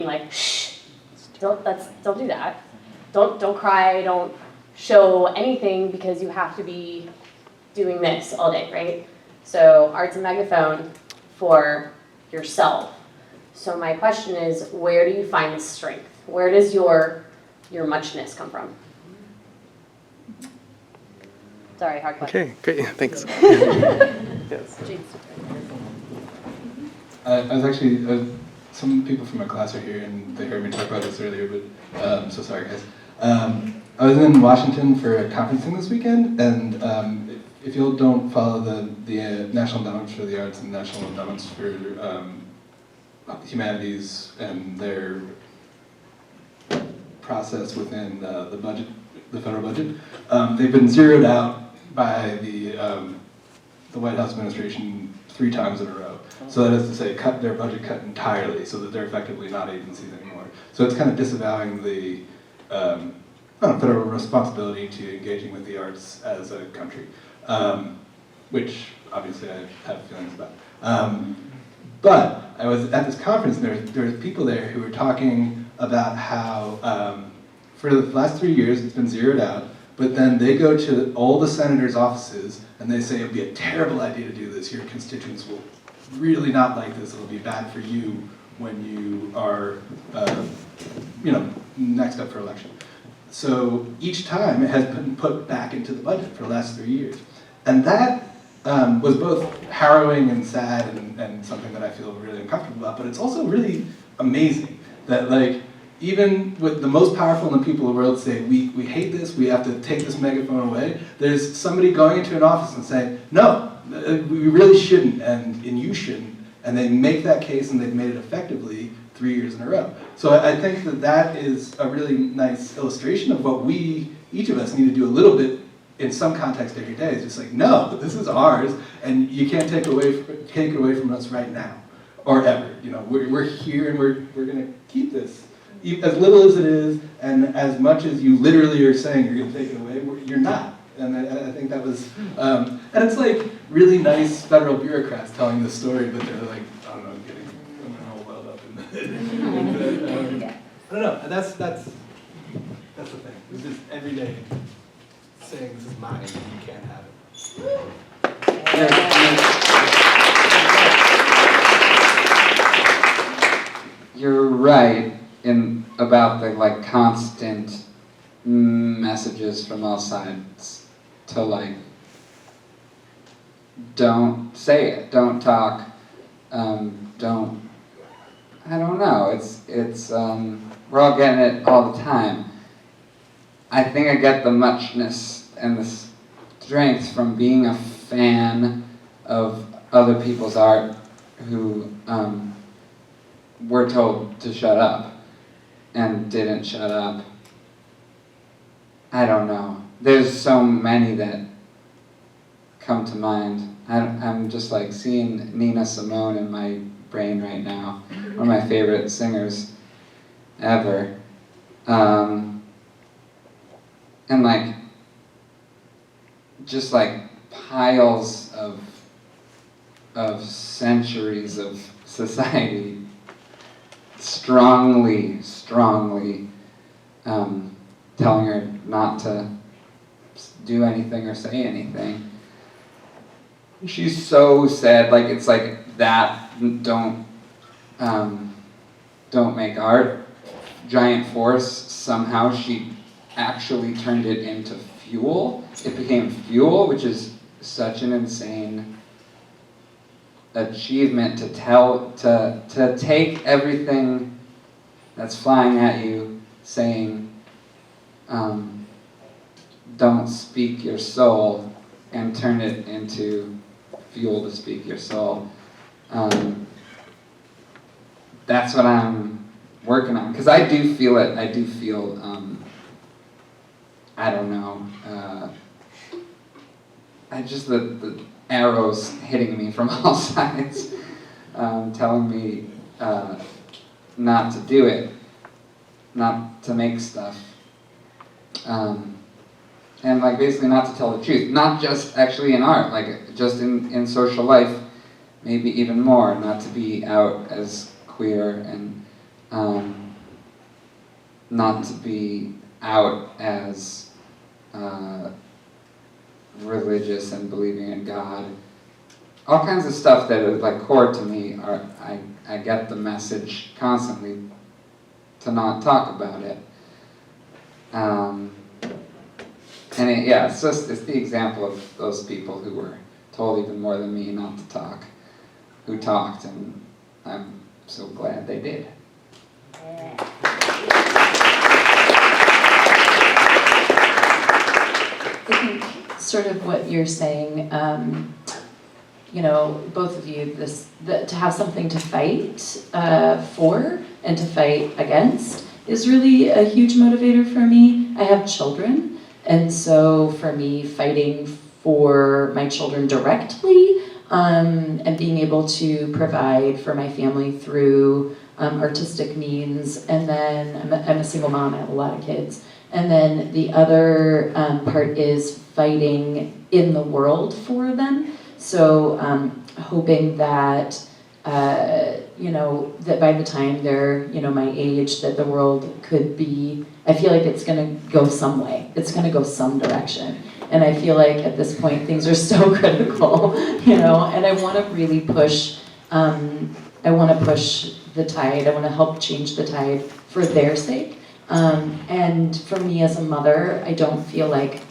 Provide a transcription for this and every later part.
like, shh, don't do that. Don't cry, don't show anything because you have to be doing this all day, right? So art's a megaphone for yourself. So my question is, where do you find the strength? Where does your muchness come from? Sorry, hard question. Okay, great, thanks. Yes. I was actually, some people from my class are here and they heard me talk about this earlier, but so sorry guys. I was in Washington for a conferencing this weekend, and if you don't follow the National Endowments for the Arts and National Endowments for Humanities and their process within the budget, the federal budget, they've been zeroed out by the White House administration 3 times in a row. So that is to say, cut their budget cut entirely, so that they're effectively not agencies anymore. So it's kind of disavowing the federal responsibility to engaging with the arts as a country, which obviously I have feelings about. But I was at this conference, and there were people there who were talking about how for the last 3 years it's been zeroed out, but then they go to all the senators' offices and they say it would be a terrible idea to do this. Your constituents will really not like this. It'll be bad for you when you are, next up for election. So each time it has been put back into the budget for the last 3 years. And that was both harrowing and sad and something that I feel really uncomfortable about, but it's also really amazing that, like, even with the most powerful in the people of the world say, we hate this, we have to take this megaphone away, there's somebody going into an office and saying, no, we really shouldn't, and you shouldn't, and they make that case and they've made it effectively 3 years in a row. So I think that is a really nice illustration of what each of us need to do a little bit in some context every day. It's just like, no, this is ours, and you can't take it away from us right now, or ever. We're here and we're going to keep this. As little as it is, and as much as you literally are saying you're going to take it away, you're not. And I think that was, and it's like really nice federal bureaucrats telling this story, but they're like, I don't know, getting all welled up in the, I don't know. That's the thing. It's just every day saying this is mine, and you can't have it. You're right about the constant messages from all sides to don't say it, don't talk, don't. I don't know. It's we're all getting it all the time. I think I get the muchness and the strength from being a fan of other people's art who were told to shut up and didn't shut up. I don't know. There's so many that come to mind. I'm just seeing Nina Simone in my brain right now. One of my favorite singers ever. And just piles of centuries of society strongly telling her not to do anything or say anything. She's so sad, it's that, don't make art. Giant force, somehow she actually turned it into fuel. It became fuel, which is such an insane achievement to take everything that's flying at you, saying, don't speak your soul, and turn it into fuel to speak your soul. That's what I'm working on, because I do feel it. I do feel, I don't know, the arrows hitting me from all sides, telling me not to do it, not to make stuff, and basically not to tell the truth, not just actually in art, just in social life, maybe even more, not to be out as queer and not to be out as religious and believing in God. All kinds of stuff that is like core to me. I get the message constantly to not talk about it. It's the example of those people who were told even more than me not to talk, who talked, and I'm so glad they did. I think sort of what you're saying, both of you, to have something to fight for and to fight against is really a huge motivator for me. I have children, and so for me, fighting for my children directly and being able to provide for my family through artistic means, and then I'm a single mom, I have a lot of kids. And then the other part is fighting in the world for them. So hoping that, that by the time they're, my age, that the world could be, I feel like it's gonna go some way. It's gonna go some direction. And I feel like at this point, things are so critical, and I wanna really push, the tide. I wanna help change the tide for their sake. And for me as a mother, I don't feel like,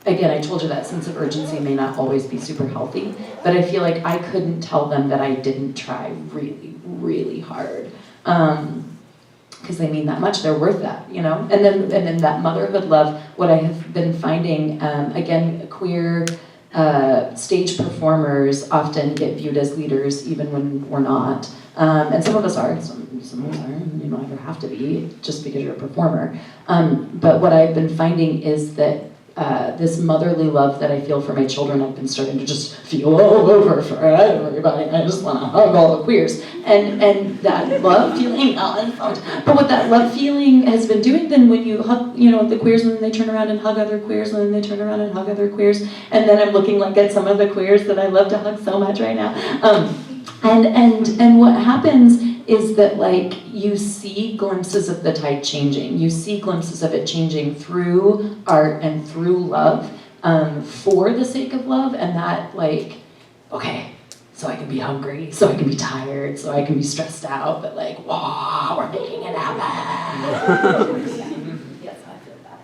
again, I told you that sense of urgency may not always be super healthy, but I feel like I couldn't tell them that I didn't try really, really hard. Because they mean that much, they're worth that, And then that motherhood love, what I have been finding, again, queer stage performers often get viewed as leaders even when we're not. And some of us are, some of us are, you don't ever have to be just because you're a performer. But what I've been finding is that this motherly love that I feel for my children, I've been starting to just feel all over for everybody. I just want to hug all the queers. And that love feeling, but what that love feeling has been doing then when you hug, the queers, and then they turn around and hug other queers, and then they turn around and hug other queers, and then I'm looking like at some of the queers that I love to hug so much right now. And what happens is that you see glimpses of the tide changing. You see glimpses of it changing through art and through love, for the sake of love, and that okay, so I can be hungry, so I can be tired, so I can be stressed out, but wow, we're making it happen. Yes, I feel that.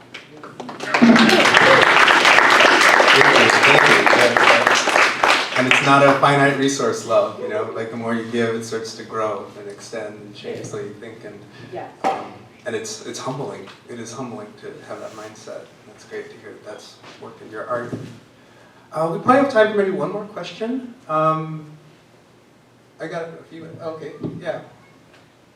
And it's not a finite resource love, the more you give, it starts to grow and extend and change the way you think, and it's humbling. It is humbling to have that mindset. And it's great to hear that that's worked in your art. We probably have time for maybe one more question. I got a few. Okay, yeah.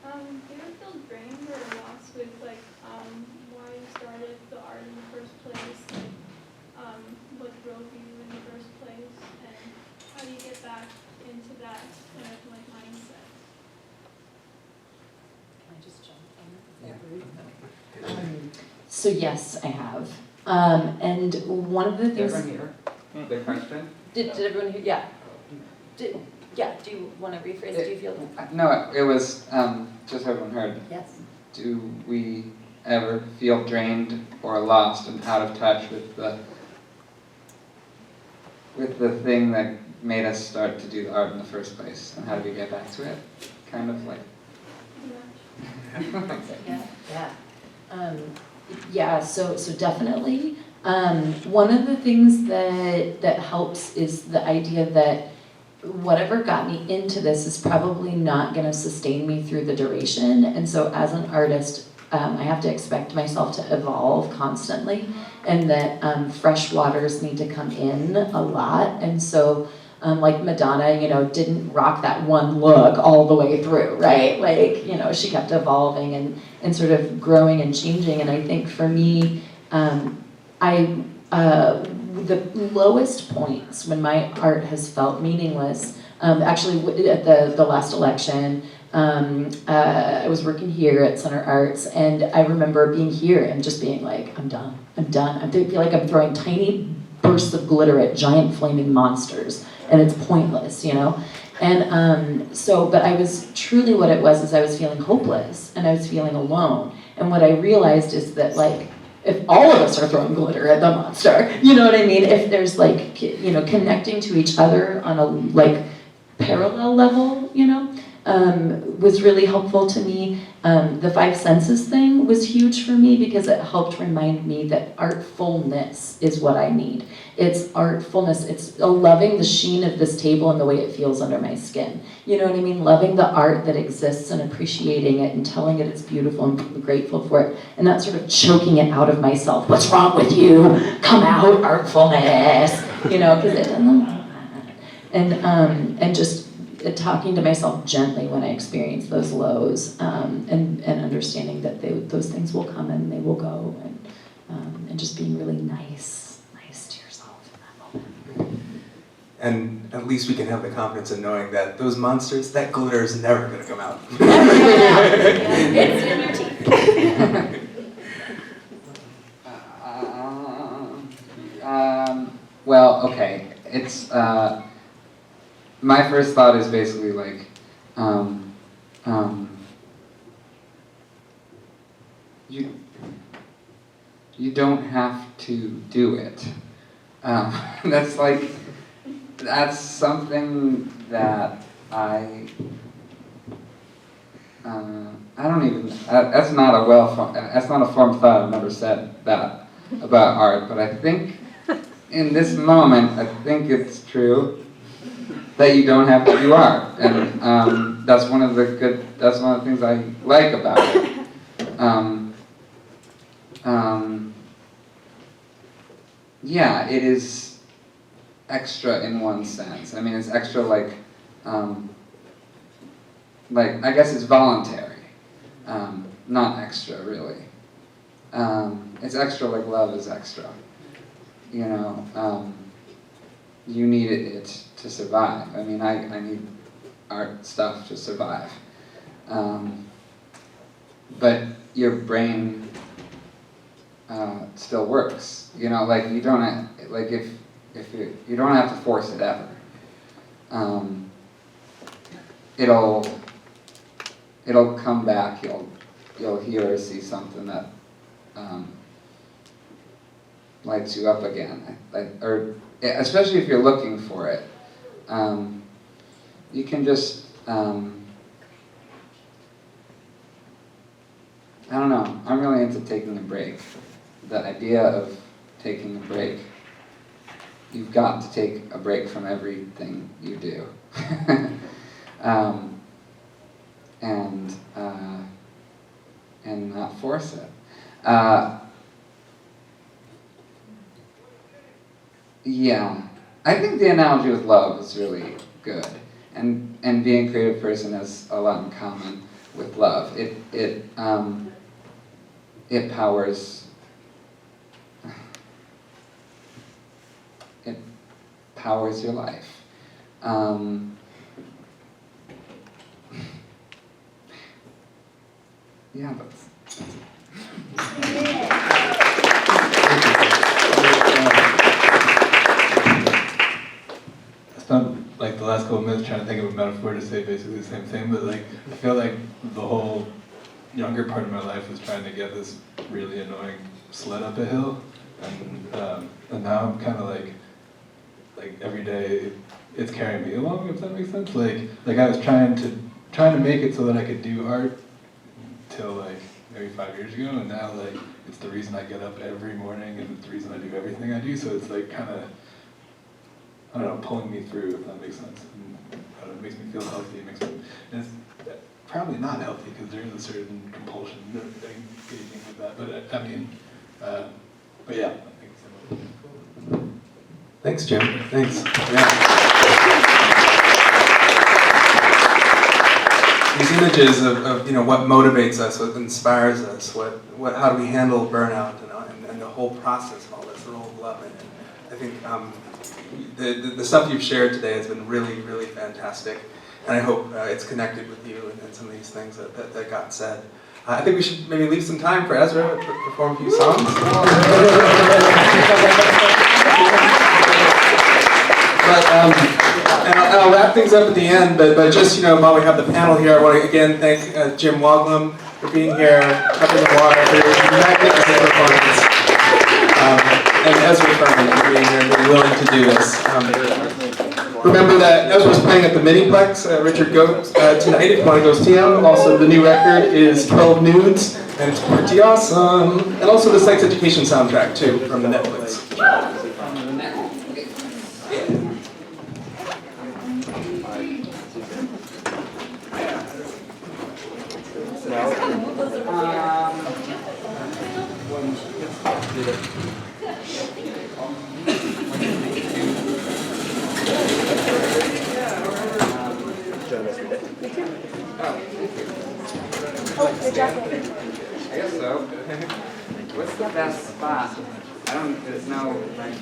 Do you ever feel drained or lost with why you started the art in the first place? What drove you in the first place, and how do you get back into that kind of mindset? Can I just jump Yeah. So yes, I have. And one of the things. Everyone hear the question? Did everyone hear? Yeah. Do you want to rephrase? Do you feel? No, it was just so everyone heard. Yes. Do we ever feel drained or lost and out of touch with the thing that made us start to do the art in the first place, and how do we get back to it? Kind of like. So definitely. One of the things that helps is the idea that whatever got me into this is probably not going to sustain me through the duration, and so as an artist, I have to expect myself to evolve constantly, and that fresh waters need to come in a lot, and so like Madonna, didn't rock that one look all the way through, right? She kept evolving and sort of growing and changing, and I think for me, the lowest points when my art has felt meaningless, actually at the last election, I was working here at Center Arts, and I remember being here and just being like, I'm done. I feel like I'm throwing tiny bursts of glitter at giant flaming monsters, and it's pointless, And but I was truly what it was is I was feeling hopeless and I was feeling alone. And what I realized is that like, if all of us are throwing glitter at the monster, you know what I mean? If there's like, you know, connecting to each other on a like parallel level, you know, was really helpful to me. The five senses thing was huge for me because it helped remind me that artfulness is what I need. It's artfulness, it's loving the sheen of this table and the way it feels under my skin. You know what I mean? Loving the art that exists and appreciating it and telling it it's beautiful and being grateful for it and not sort of choking it out of myself. What's wrong with you? Come out, artfulness. You know, because it and just talking to myself gently when I experience those lows, and understanding that those things will come and they will go, and just being really nice to yourself in that moment. And at least we can have the confidence in knowing that those monsters, that glitter is never going to come out. It's in your teeth. Well, okay. It's my first thought is basically like, you don't have to do it. That's something that I don't even. That's not a formed thought. I've never said that about art, but I think in this moment, I think it's true that you don't have to do art, and that's one of the things I like about it. Yeah, it is extra in one sense. I mean, it's extra like I guess it's voluntary, not extra really. It's extra like love is extra. You know, you need it to survive. I mean, I need art stuff to survive. But your brain still works. You know, like you don't have, like if you don't have to force it ever. It'll come back. You'll hear or see something that lights you up again, or especially if you're looking for it. You can just I don't know. I'm really into taking a break. The idea of taking a break. You've got to take a break from everything you do. And not force it. Yeah, I think the analogy with love is really good, and being a creative person has a lot in common with love. It powers. It powers your life. Yeah, that's I spent like the last couple of minutes trying to think of a metaphor to say basically the same thing, but like I feel like the whole younger part of my life was trying to get this really annoying sled up a hill, and now I'm kind of like every day it's carrying me along, if that makes sense. Like I was trying to make it so that I could do art till like maybe 5 years ago, and now like it's the reason I get up every morning and it's the reason I do everything I do. So it's like kind of, I don't know, pulling me through, if that makes sense. And, it makes me feel healthy. And it's probably not healthy because there is a certain compulsion engaging with that. But I mean, but yeah. I think so. Thanks, Jim. Thanks. Yeah. These images of what motivates us, what inspires us, how do we handle burnout, and the whole process of all this, the role of love. And I think the stuff you've shared today has been really, really fantastic, and I hope it's connected with you and some of these things that got said. I think we should maybe leave some time for Ezra to perform a few songs. But and I'll wrap things up at the end, but just, while we have the panel here, I want to again thank Jim Woglam for being here, up in the water, for your magnificent performance, and Ezra Furman for being here and being willing to do this. Remember that Ezra's playing at the Miniplex, Richard Goat, tonight if you want to go see him. Also, the new record is 12 Nudes, and it's pretty awesome. And also the sex education soundtrack, too, from the Netflix. I guess so. What's the best spot? There's no, like,